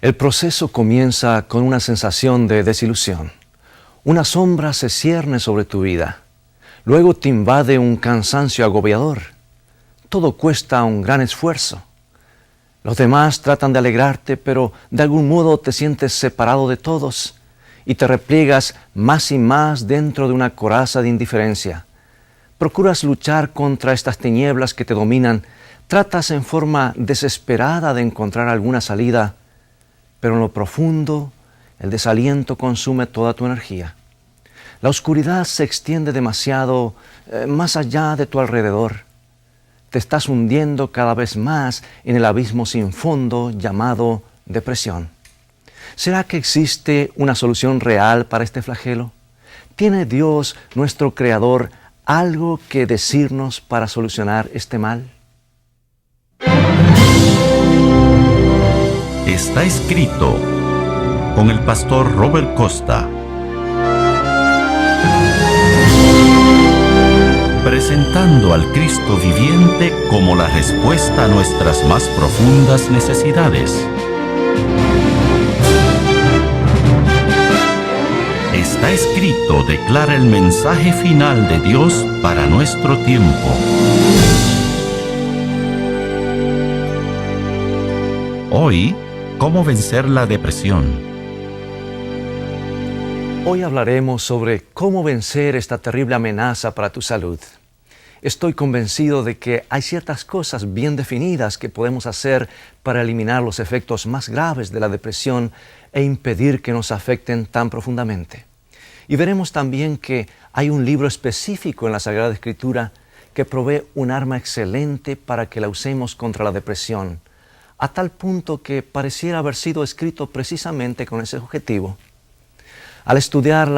El proceso comienza con una sensación de desilusión. Una sombra se cierne sobre tu vida. Luego te invade un cansancio agobiador. Todo cuesta un gran esfuerzo. Los demás tratan de alegrarte, pero de algún modo te sientes separado de todos y te repliegas más y más dentro de una coraza de indiferencia. Procuras luchar contra estas tinieblas que te dominan. Tratas en forma desesperada de encontrar alguna salida, pero en lo profundo, el desaliento consume toda tu energía. La oscuridad se extiende demasiado más allá de tu alrededor. Te estás hundiendo cada vez más en el abismo sin fondo llamado depresión. ¿Será que existe una solución real para este flagelo? ¿Tiene Dios, nuestro Creador, algo que decirnos para solucionar este mal? Está escrito con el pastor Robert Costa. Presentando al Cristo viviente como la respuesta a nuestras más profundas necesidades. Está escrito declara el mensaje final de Dios para nuestro tiempo. Hoy, ¿cómo vencer la depresión? Hoy hablaremos sobre cómo vencer esta terrible amenaza para tu salud. Estoy convencido de que hay ciertas cosas bien definidas que podemos hacer para eliminar los efectos más graves de la depresión e impedir que nos afecten tan profundamente. Y veremos también que hay un libro específico en la Sagrada Escritura que provee un arma excelente para que la usemos contra la depresión, a tal punto que pareciera haber sido escrito precisamente con ese objetivo. Al estudiar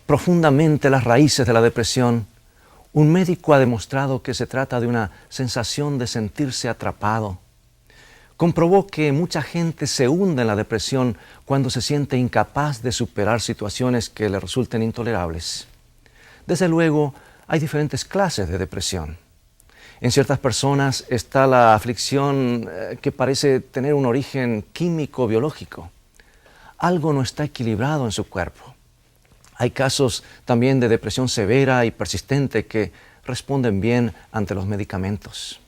profundamente las raíces de la depresión, un médico ha demostrado que se trata de una sensación de sentirse atrapado. Comprobó que mucha gente se hunde en la depresión cuando se siente incapaz de superar situaciones que le resulten intolerables. Desde luego, hay diferentes clases de depresión. En ciertas personas está la aflicción que parece tener un origen químico-biológico. Algo no está equilibrado en su cuerpo. Hay casos también de depresión severa y persistente que responden bien ante los medicamentos.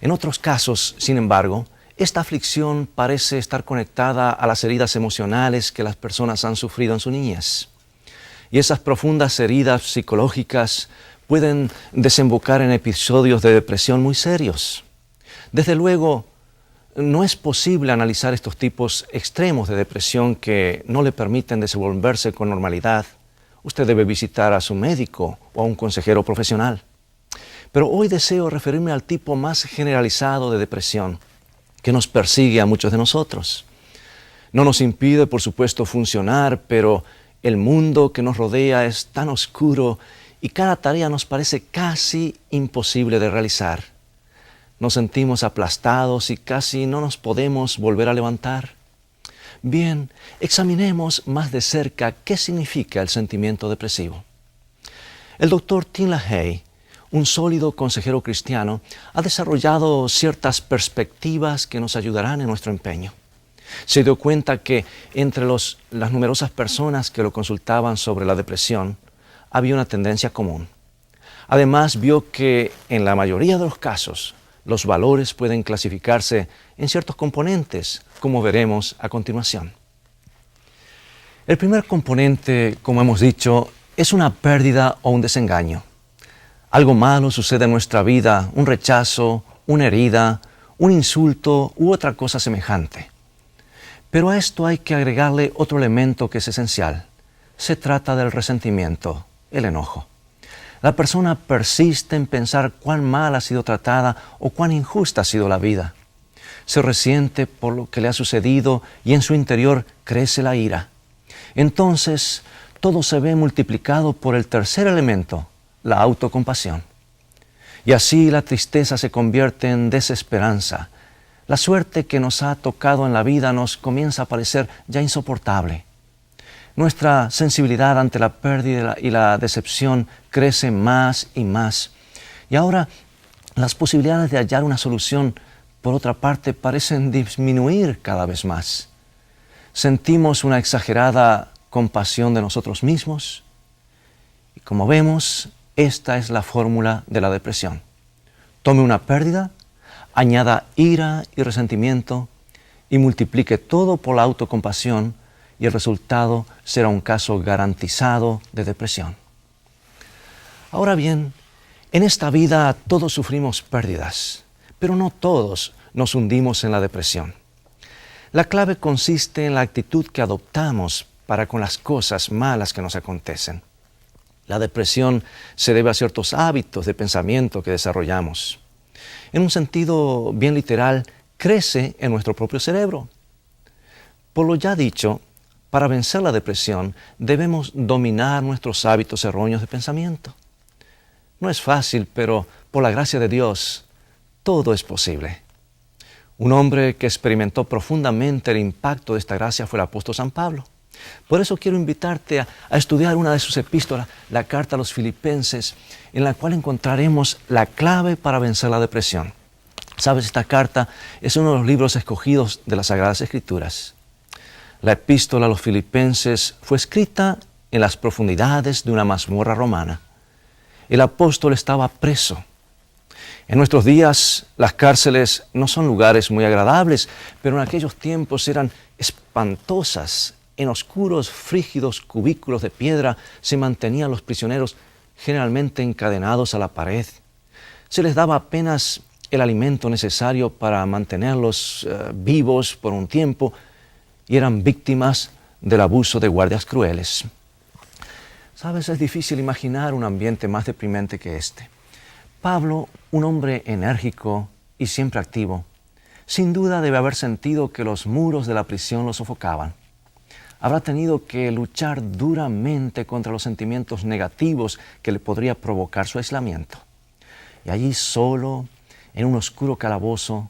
En otros casos, sin embargo, esta aflicción parece estar conectada a las heridas emocionales que las personas han sufrido en su niñez. Y esas profundas heridas psicológicas pueden desembocar en episodios de depresión muy serios. Desde luego, no es posible analizar estos tipos extremos de depresión que no le permiten desenvolverse con normalidad. Usted debe visitar a su médico o a un consejero profesional. Pero hoy deseo referirme al tipo más generalizado de depresión que nos persigue a muchos de nosotros. No nos impide, por supuesto, funcionar, pero el mundo que nos rodea es tan oscuro y cada tarea nos parece casi imposible de realizar. Nos sentimos aplastados y casi no nos podemos volver a levantar. Bien, examinemos más de cerca qué significa el sentimiento depresivo. El doctor Tim LaHaye, un sólido consejero cristiano, ha desarrollado ciertas perspectivas que nos ayudarán en nuestro empeño. Se dio cuenta que entre las numerosas personas que lo consultaban sobre la depresión, había una tendencia común. Además, vio que en la mayoría de los casos, los valores pueden clasificarse en ciertos componentes, como veremos a continuación. El primer componente, como hemos dicho, es una pérdida o un desengaño. Algo malo sucede en nuestra vida, un rechazo, una herida, un insulto u otra cosa semejante. Pero a esto hay que agregarle otro elemento que es esencial. Se trata del resentimiento, el enojo. La persona persiste en pensar cuán mal ha sido tratada o cuán injusta ha sido la vida. Se resiente por lo que le ha sucedido y en su interior crece la ira. Entonces, todo se ve multiplicado por el tercer elemento, la autocompasión. Y así la tristeza se convierte en desesperanza. La suerte que nos ha tocado en la vida nos comienza a parecer ya insoportable. Nuestra sensibilidad ante la pérdida y la decepción crece más y más. Y ahora las posibilidades de hallar una solución por otra parte, parecen disminuir cada vez más. Sentimos una exagerada compasión de nosotros mismos y, como vemos, esta es la fórmula de la depresión. Tome una pérdida, añada ira y resentimiento y multiplique todo por la autocompasión y el resultado será un caso garantizado de depresión. Ahora bien, en esta vida todos sufrimos pérdidas, pero no todos nos hundimos en la depresión. La clave consiste en la actitud que adoptamos para con las cosas malas que nos acontecen. La depresión se debe a ciertos hábitos de pensamiento que desarrollamos. En un sentido bien literal, crece en nuestro propio cerebro. Por lo ya dicho, para vencer la depresión debemos dominar nuestros hábitos erróneos de pensamiento. No es fácil, pero por la gracia de Dios, todo es posible. Un hombre que experimentó profundamente el impacto de esta gracia fue el apóstol San Pablo. Por eso quiero invitarte a estudiar una de sus epístolas, la carta a los Filipenses, en la cual encontraremos la clave para vencer la depresión. Sabes, esta carta es uno de los libros escogidos de las Sagradas Escrituras. La epístola a los Filipenses fue escrita en las profundidades de una mazmorra romana. El apóstol estaba preso. En nuestros días, las cárceles no son lugares muy agradables, pero en aquellos tiempos eran espantosas. En oscuros, frígidos cubículos de piedra se mantenían los prisioneros generalmente encadenados a la pared. Se les daba apenas el alimento necesario para mantenerlos vivos por un tiempo y eran víctimas del abuso de guardias crueles. Sabes, es difícil imaginar un ambiente más deprimente que este. Pablo, un hombre enérgico y siempre activo, sin duda debe haber sentido que los muros de la prisión lo sofocaban. Habrá tenido que luchar duramente contra los sentimientos negativos que le podría provocar su aislamiento. Y allí solo, en un oscuro calabozo,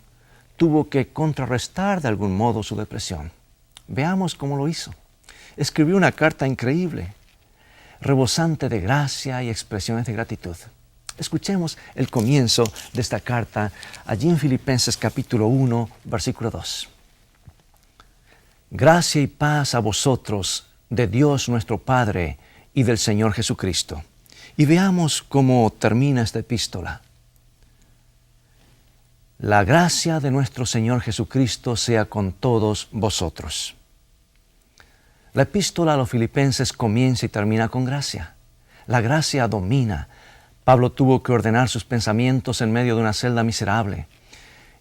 tuvo que contrarrestar de algún modo su depresión. Veamos cómo lo hizo. Escribió una carta increíble, rebosante de gracia y expresiones de gratitud. Escuchemos el comienzo de esta carta allí en Filipenses capítulo 1, versículo 2. Gracia y paz a vosotros, de Dios nuestro Padre y del Señor Jesucristo. Y veamos cómo termina esta epístola. La gracia de nuestro Señor Jesucristo sea con todos vosotros. La epístola a los Filipenses comienza y termina con gracia. La gracia domina. Pablo tuvo que ordenar sus pensamientos en medio de una celda miserable.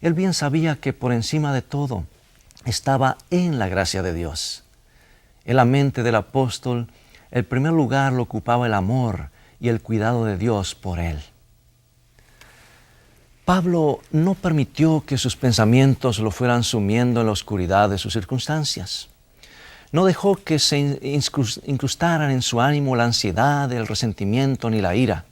Él bien sabía que por encima de todo estaba en la gracia de Dios. En la mente del apóstol, el primer lugar lo ocupaba el amor y el cuidado de Dios por él. Pablo no permitió que sus pensamientos lo fueran sumiendo en la oscuridad de sus circunstancias. No dejó que se incrustaran en su ánimo la ansiedad, el resentimiento ni la ira.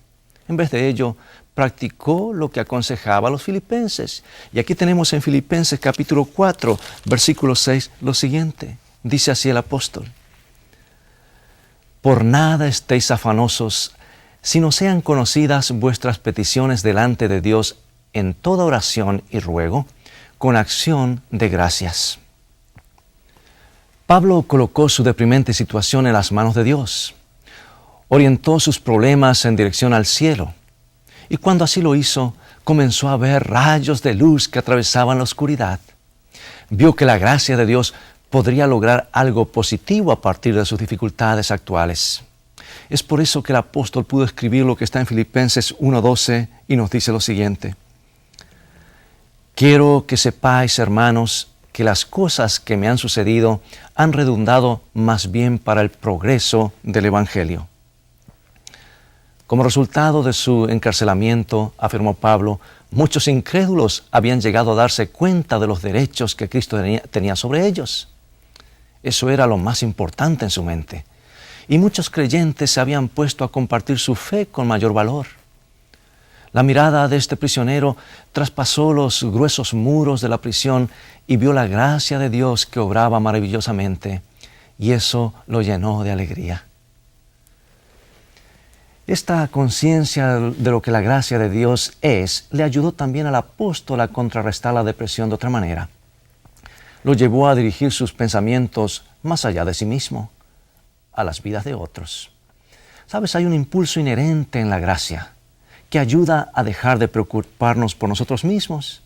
En vez de ello, practicó lo que aconsejaba a los filipenses. Y aquí tenemos en Filipenses capítulo 4, versículo 6, lo siguiente. Dice así el apóstol: Por nada estéis afanosos, sino sean conocidas vuestras peticiones delante de Dios en toda oración y ruego, con acción de gracias. Pablo colocó su deprimente situación en las manos de Dios. Orientó sus problemas en dirección al cielo. Y cuando así lo hizo, comenzó a ver rayos de luz que atravesaban la oscuridad. Vio que la gracia de Dios podría lograr algo positivo a partir de sus dificultades actuales. Es por eso que el apóstol pudo escribir lo que está en Filipenses 1:12 y nos dice lo siguiente: Quiero que sepáis, hermanos, que las cosas que me han sucedido han redundado más bien para el progreso del Evangelio. Como resultado de su encarcelamiento, afirmó Pablo, muchos incrédulos habían llegado a darse cuenta de los derechos que Cristo tenía sobre ellos. Eso era lo más importante en su mente. Y muchos creyentes se habían puesto a compartir su fe con mayor valor. La mirada de este prisionero traspasó los gruesos muros de la prisión y vio la gracia de Dios que obraba maravillosamente, y eso lo llenó de alegría. Esta conciencia de lo que la gracia de Dios es, le ayudó también al apóstol a contrarrestar la depresión de otra manera. Lo llevó a dirigir sus pensamientos más allá de sí mismo, a las vidas de otros. Sabes, hay un impulso inherente en la gracia que ayuda a dejar de preocuparnos por nosotros mismos.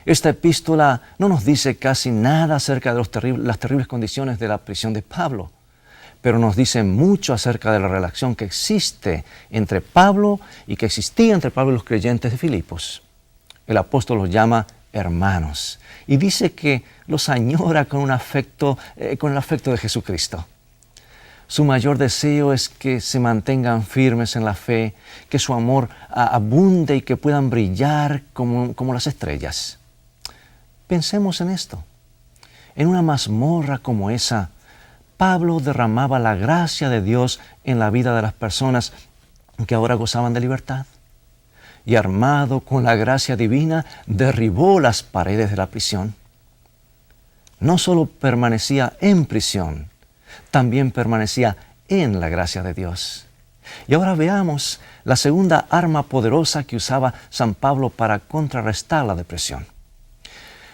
Esta epístola no nos dice casi nada acerca de las terribles condiciones de la prisión de Pablo, pero nos dice mucho acerca de la relación que existe entre Pablo y que existía entre Pablo y los creyentes de Filipos. El apóstol los llama hermanos y dice que los añora con el afecto de Jesucristo. Su mayor deseo es que se mantengan firmes en la fe, que su amor abunde y que puedan brillar como las estrellas. Pensemos en esto. En una mazmorra como esa, Pablo derramaba la gracia de Dios en la vida de las personas que ahora gozaban de libertad. Y armado con la gracia divina, derribó las paredes de la prisión. No solo permanecía en prisión, también permanecía en la gracia de Dios. Y ahora veamos la segunda arma poderosa que usaba San Pablo para contrarrestar la depresión.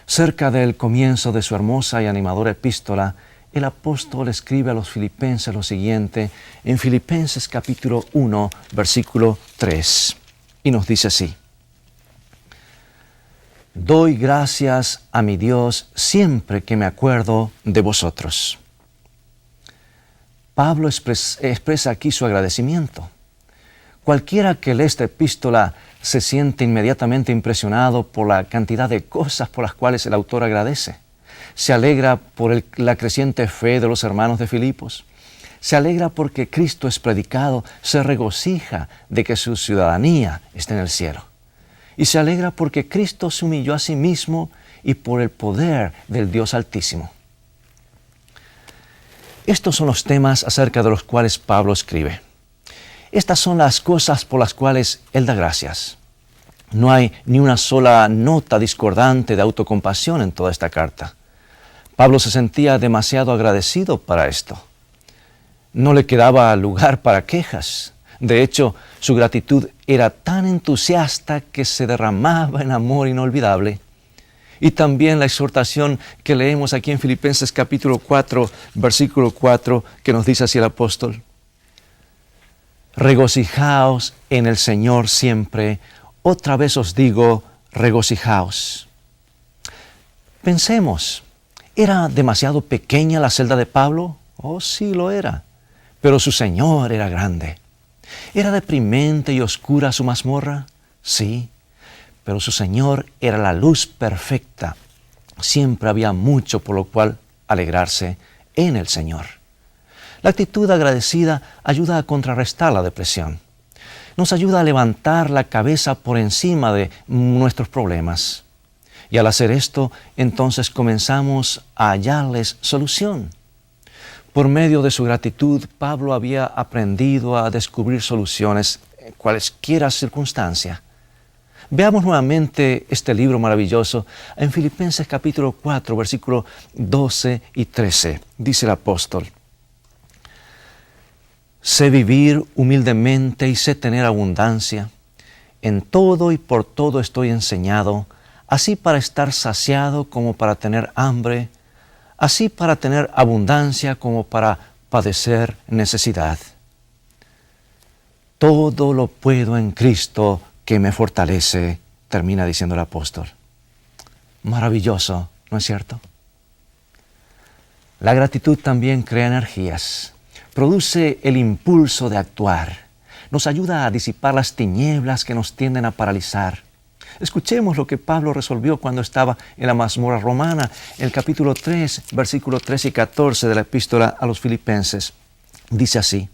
Cerca del comienzo de su hermosa y animadora epístola, el apóstol escribe a los filipenses lo siguiente en Filipenses capítulo 1, versículo 3, y nos dice así: Doy gracias a mi Dios siempre que me acuerdo de vosotros. Pablo expresa aquí su agradecimiento. Cualquiera que lee esta epístola se siente inmediatamente impresionado por la cantidad de cosas por las cuales el autor agradece. Se alegra por la creciente fe de los hermanos de Filipos. Se alegra porque Cristo es predicado. Se regocija de que su ciudadanía está en el cielo. Y se alegra porque Cristo se humilló a sí mismo y por el poder del Dios Altísimo. Estos son los temas acerca de los cuales Pablo escribe. Estas son las cosas por las cuales él da gracias. No hay ni una sola nota discordante de autocompasión en toda esta carta. Pablo se sentía demasiado agradecido para esto. No le quedaba lugar para quejas. De hecho, su gratitud era tan entusiasta que se derramaba en amor inolvidable. Y también la exhortación que leemos aquí en Filipenses capítulo 4, versículo 4, que nos dice así el apóstol: regocijaos en el Señor siempre. Otra vez os digo, regocijaos. Pensemos, ¿era demasiado pequeña la celda de Pablo? Oh, sí lo era. Pero su Señor era grande. ¿Era deprimente y oscura su mazmorra? Sí. Pero su Señor era la luz perfecta. Siempre había mucho por lo cual alegrarse en el Señor. La actitud agradecida ayuda a contrarrestar la depresión. Nos ayuda a levantar la cabeza por encima de nuestros problemas. Y al hacer esto, entonces comenzamos a hallarles solución. Por medio de su gratitud, Pablo había aprendido a descubrir soluciones en cualesquiera circunstancia. Veamos nuevamente este libro maravilloso en Filipenses capítulo 4, versículos 12 y 13. Dice el apóstol: sé vivir humildemente y sé tener abundancia. En todo y por todo estoy enseñado, así para estar saciado como para tener hambre, así para tener abundancia como para padecer necesidad. Todo lo puedo en Cristo que me fortalece, termina diciendo el apóstol. Maravilloso, ¿no es cierto? La gratitud también crea energías, produce el impulso de actuar, nos ayuda a disipar las tinieblas que nos tienden a paralizar. Escuchemos lo que Pablo resolvió cuando estaba en la mazmorra romana, en el capítulo 3, versículos 13 y 14 de la epístola a los Filipenses. Dice así: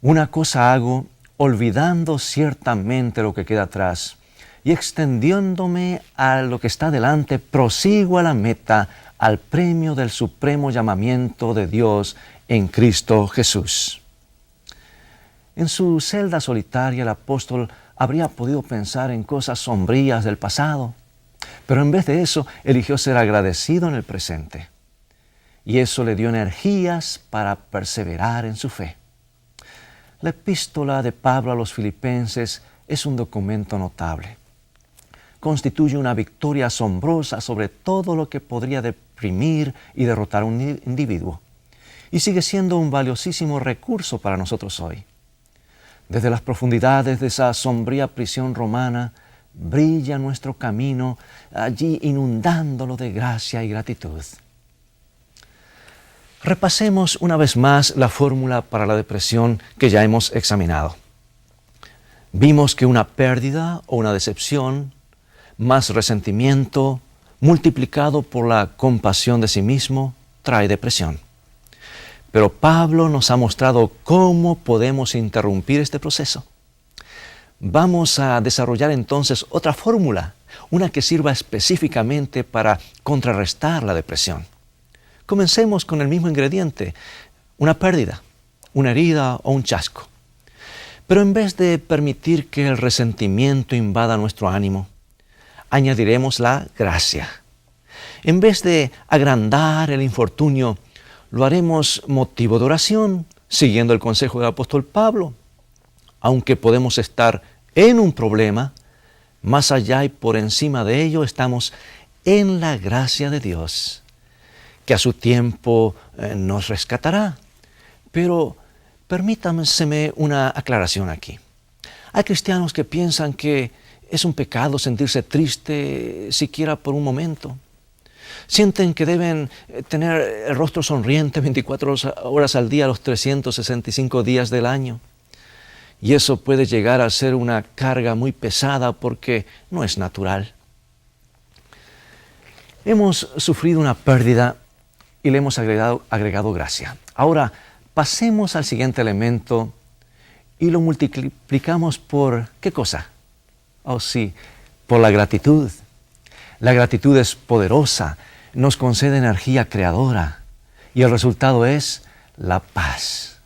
una cosa hago, olvidando ciertamente lo que queda atrás y extendiéndome a lo que está delante, prosigo a la meta, al premio del supremo llamamiento de Dios en Cristo Jesús. En su celda solitaria, el apóstol habría podido pensar en cosas sombrías del pasado, pero en vez de eso, eligió ser agradecido en el presente. Y eso le dio energías para perseverar en su fe. La epístola de Pablo a los Filipenses es un documento notable. Constituye una victoria asombrosa sobre todo lo que podría deprimir y derrotar a un individuo. Y sigue siendo un valiosísimo recurso para nosotros hoy. Desde las profundidades de esa sombría prisión romana, brilla nuestro camino, allí inundándolo de gracia y gratitud. Repasemos una vez más la fórmula para la depresión que ya hemos examinado. Vimos que una pérdida o una decepción, más resentimiento, multiplicado por la compasión de sí mismo, trae depresión. Pero Pablo nos ha mostrado cómo podemos interrumpir este proceso. Vamos a desarrollar entonces otra fórmula, una que sirva específicamente para contrarrestar la depresión. Comencemos con el mismo ingrediente, una pérdida, una herida o un chasco. Pero en vez de permitir que el resentimiento invada nuestro ánimo, añadiremos la gracia. En vez de agrandar el infortunio, lo haremos motivo de oración, siguiendo el consejo del apóstol Pablo. Aunque podemos estar en un problema, más allá y por encima de ello estamos en la gracia de Dios, que a su tiempo nos rescatará. Pero permítanseme una aclaración aquí. Hay cristianos que piensan que es un pecado sentirse triste siquiera por un momento. Sienten que deben tener el rostro sonriente 24 horas al día, los 365 días del año. Y eso puede llegar a ser una carga muy pesada porque no es natural. Hemos sufrido una pérdida y le hemos agregado gracia. Ahora, pasemos al siguiente elemento y lo multiplicamos por, ¿qué cosa? Oh sí, por la gratitud. La gratitud es poderosa, nos concede energía creadora y el resultado es la paz.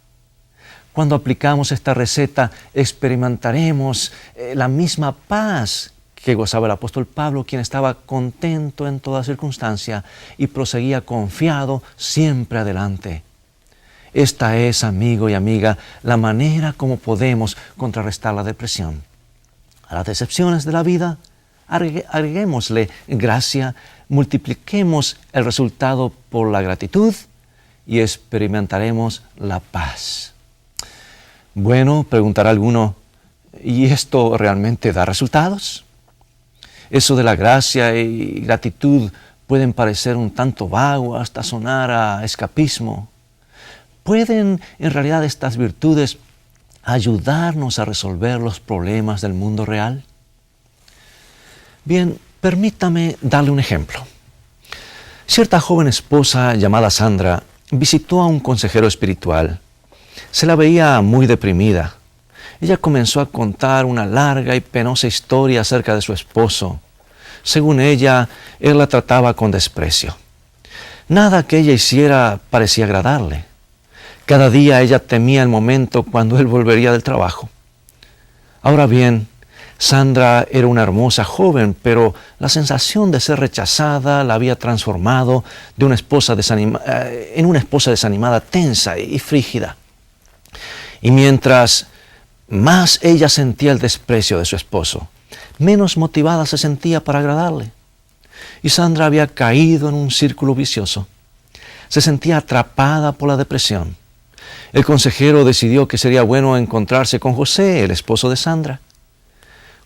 Cuando aplicamos esta receta, experimentaremos la misma paz que gozaba el apóstol Pablo, quien estaba contento en toda circunstancia y proseguía confiado siempre adelante. Esta es, amigo y amiga, la manera como podemos contrarrestar la depresión. A las decepciones de la vida, agreguémosle gracia, multipliquemos el resultado por la gratitud y experimentaremos la paz. Bueno, preguntará alguno, ¿y esto realmente da resultados? Eso de la gracia y gratitud pueden parecer un tanto vago, hasta sonar a escapismo. ¿Pueden en realidad estas virtudes ayudarnos a resolver los problemas del mundo real? Bien, permítame darle un ejemplo. Cierta joven esposa llamada Sandra visitó a un consejero espiritual. Se la veía muy deprimida. Ella comenzó a contar una larga y penosa historia acerca de su esposo. Según ella, él la trataba con desprecio. Nada que ella hiciera parecía agradarle. Cada día ella temía el momento cuando él volvería del trabajo. Ahora bien, Sandra era una hermosa joven, pero la sensación de ser rechazada la había transformado en una esposa desanimada, tensa y frígida. Y mientras más ella sentía el desprecio de su esposo, menos motivada se sentía para agradarle. Y Sandra había caído en un círculo vicioso. Se sentía atrapada por la depresión. El consejero decidió que sería bueno encontrarse con José, el esposo de Sandra.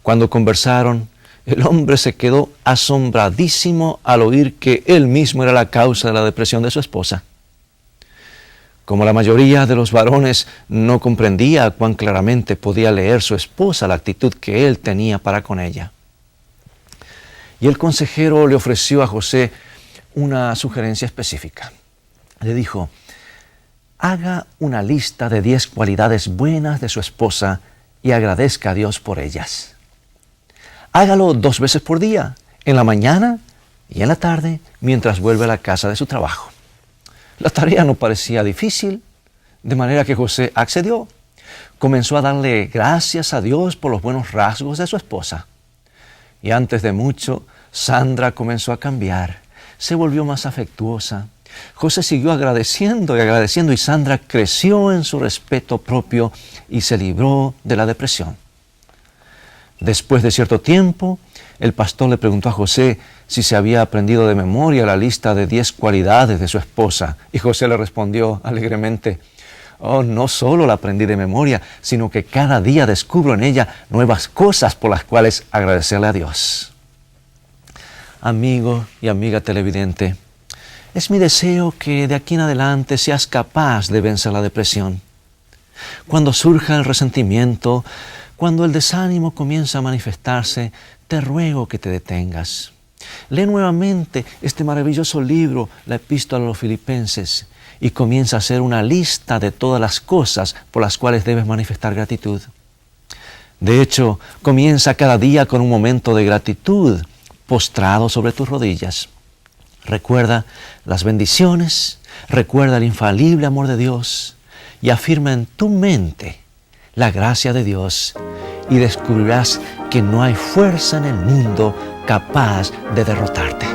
Cuando conversaron, el hombre se quedó asombradísimo al oír que él mismo era la causa de la depresión de su esposa. Como la mayoría de los varones no comprendía cuán claramente podía leer su esposa la actitud que él tenía para con ella. Y el consejero le ofreció a José una sugerencia específica. Le dijo: haga una lista de 10 cualidades buenas de su esposa y agradezca a Dios por ellas. Hágalo 2 veces por día, en la mañana y en la tarde, mientras vuelve a la casa de su trabajo. La tarea no parecía difícil, de manera que José accedió. Comenzó a darle gracias a Dios por los buenos rasgos de su esposa. Y antes de mucho, Sandra comenzó a cambiar. Se volvió más afectuosa José siguió agradeciendo y agradeciendo, y Sandra creció en su respeto propio y se libró de la depresión. Después de cierto tiempo, el pastor le preguntó a José si se había aprendido de memoria la lista de 10 cualidades de su esposa. Y José le respondió alegremente: «Oh, no solo la aprendí de memoria, sino que cada día descubro en ella nuevas cosas por las cuales agradecerle a Dios». Amigo y amiga televidente, es mi deseo que de aquí en adelante seas capaz de vencer la depresión. Cuando surja el resentimiento, cuando el desánimo comienza a manifestarse, te ruego que te detengas. Lee nuevamente este maravilloso libro, la Epístola a los Filipenses, y comienza a hacer una lista de todas las cosas por las cuales debes manifestar gratitud. De hecho, comienza cada día con un momento de gratitud, postrado sobre tus rodillas. Recuerda las bendiciones, recuerda el infalible amor de Dios y afirma en tu mente la gracia de Dios, y descubrirás que no hay fuerza en el mundo capaz de derrotarte.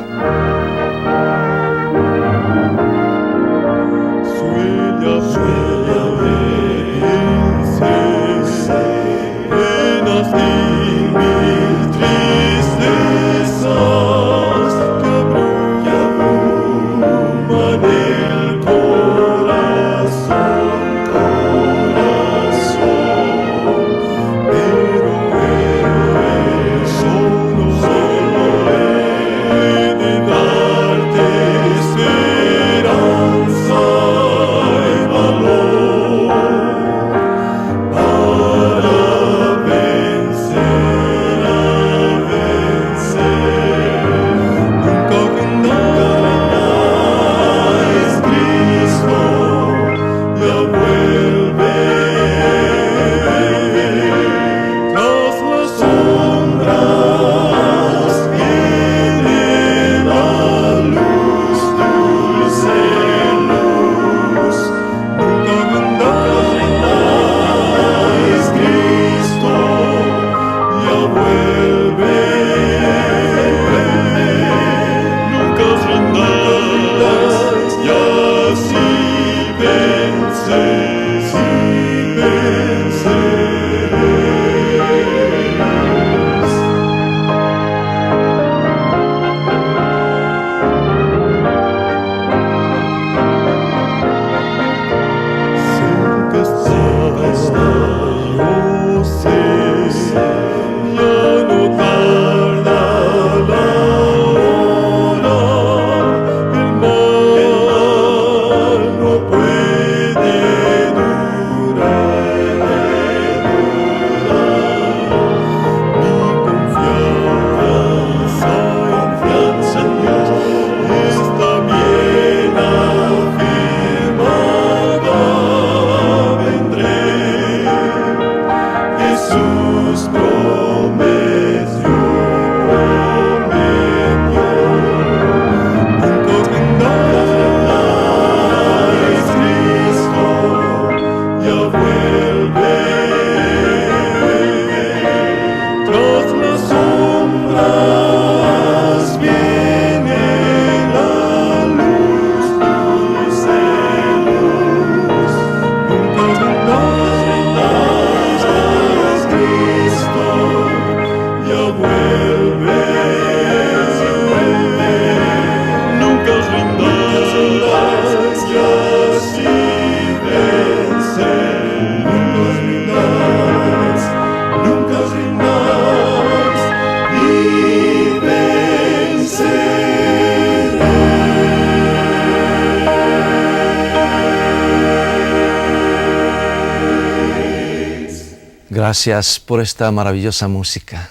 Gracias por esta maravillosa música.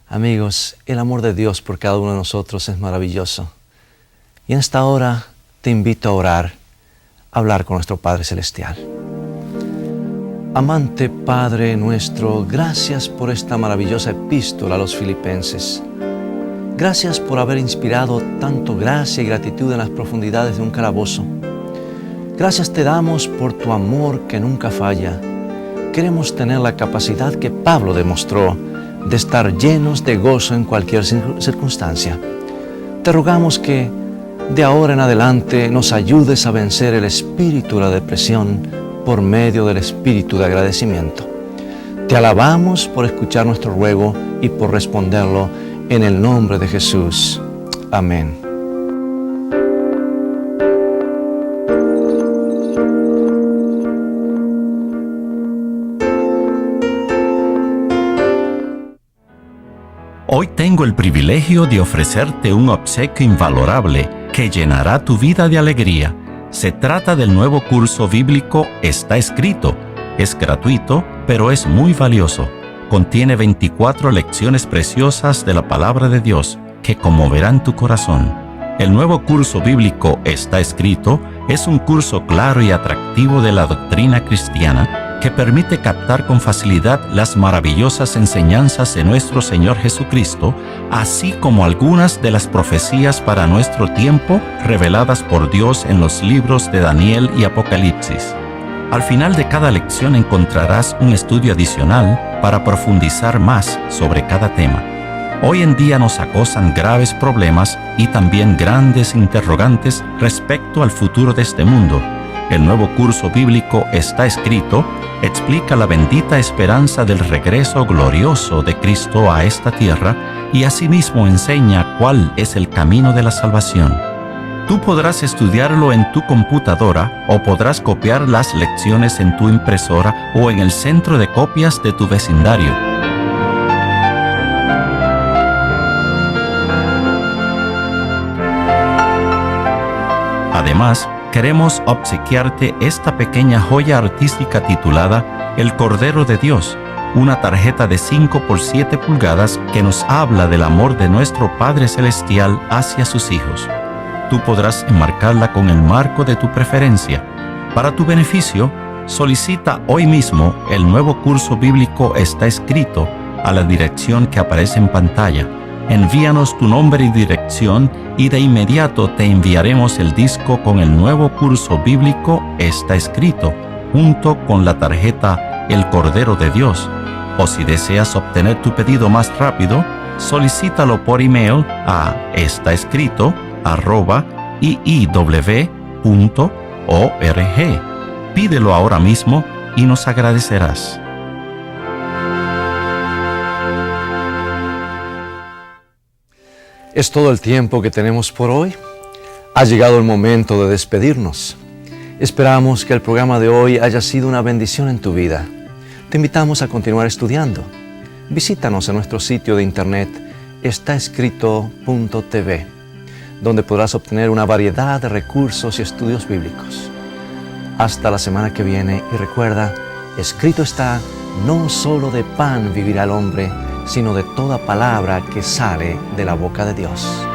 Amigos, el amor de Dios por cada uno de nosotros es maravilloso. Y en esta hora te invito a orar, a hablar con nuestro Padre Celestial. Amante Padre nuestro, gracias por esta maravillosa epístola a los Filipenses. Gracias por haber inspirado tanto gracia y gratitud en las profundidades de un calabozo. Gracias te damos por tu amor que nunca falla. Queremos tener la capacidad que Pablo demostró de estar llenos de gozo en cualquier circunstancia. Te rogamos que de ahora en adelante nos ayudes a vencer el espíritu de la depresión por medio del espíritu de agradecimiento. Te alabamos por escuchar nuestro ruego y por responderlo en el nombre de Jesús. Amén. Hoy tengo el privilegio de ofrecerte un obsequio invalorable que llenará tu vida de alegría. Se trata del nuevo curso bíblico Está Escrito. Es gratuito, pero es muy valioso. Contiene 24 lecciones preciosas de la palabra de Dios que conmoverán tu corazón. El nuevo curso bíblico Está Escrito es un curso claro y atractivo de la doctrina cristiana que permite captar con facilidad las maravillosas enseñanzas de nuestro Señor Jesucristo, así como algunas de las profecías para nuestro tiempo reveladas por Dios en los libros de Daniel y Apocalipsis. Al final de cada lección encontrarás un estudio adicional para profundizar más sobre cada tema. Hoy en día nos acosan graves problemas y también grandes interrogantes respecto al futuro de este mundo. El nuevo curso bíblico Está Escrito explica la bendita esperanza del regreso glorioso de Cristo a esta tierra y asimismo enseña cuál es el camino de la salvación. Tú podrás estudiarlo en tu computadora o podrás copiar las lecciones en tu impresora o en el centro de copias de tu vecindario. Además, queremos obsequiarte esta pequeña joya artística titulada El Cordero de Dios, una tarjeta de 5 por 7 pulgadas que nos habla del amor de nuestro Padre Celestial hacia sus hijos. Tú podrás enmarcarla con el marco de tu preferencia. Para tu beneficio, solicita hoy mismo el nuevo curso bíblico Está Escrito a la dirección que aparece en pantalla. Envíanos tu nombre y dirección y de inmediato te enviaremos el disco con el nuevo curso bíblico Está Escrito, junto con la tarjeta El Cordero de Dios. O si deseas obtener tu pedido más rápido, solicítalo por email a estaescrito@iiw.org. Pídelo ahora mismo y nos agradecerás. Es todo el tiempo que tenemos por hoy. Ha llegado el momento de despedirnos. Esperamos que el programa de hoy haya sido una bendición en tu vida. Te invitamos a continuar estudiando. Visítanos en nuestro sitio de internet estaescrito.tv, donde podrás obtener una variedad de recursos y estudios bíblicos. Hasta la semana que viene y recuerda, escrito está, no solo de pan vivirá el hombre, sino de toda palabra que sale de la boca de Dios.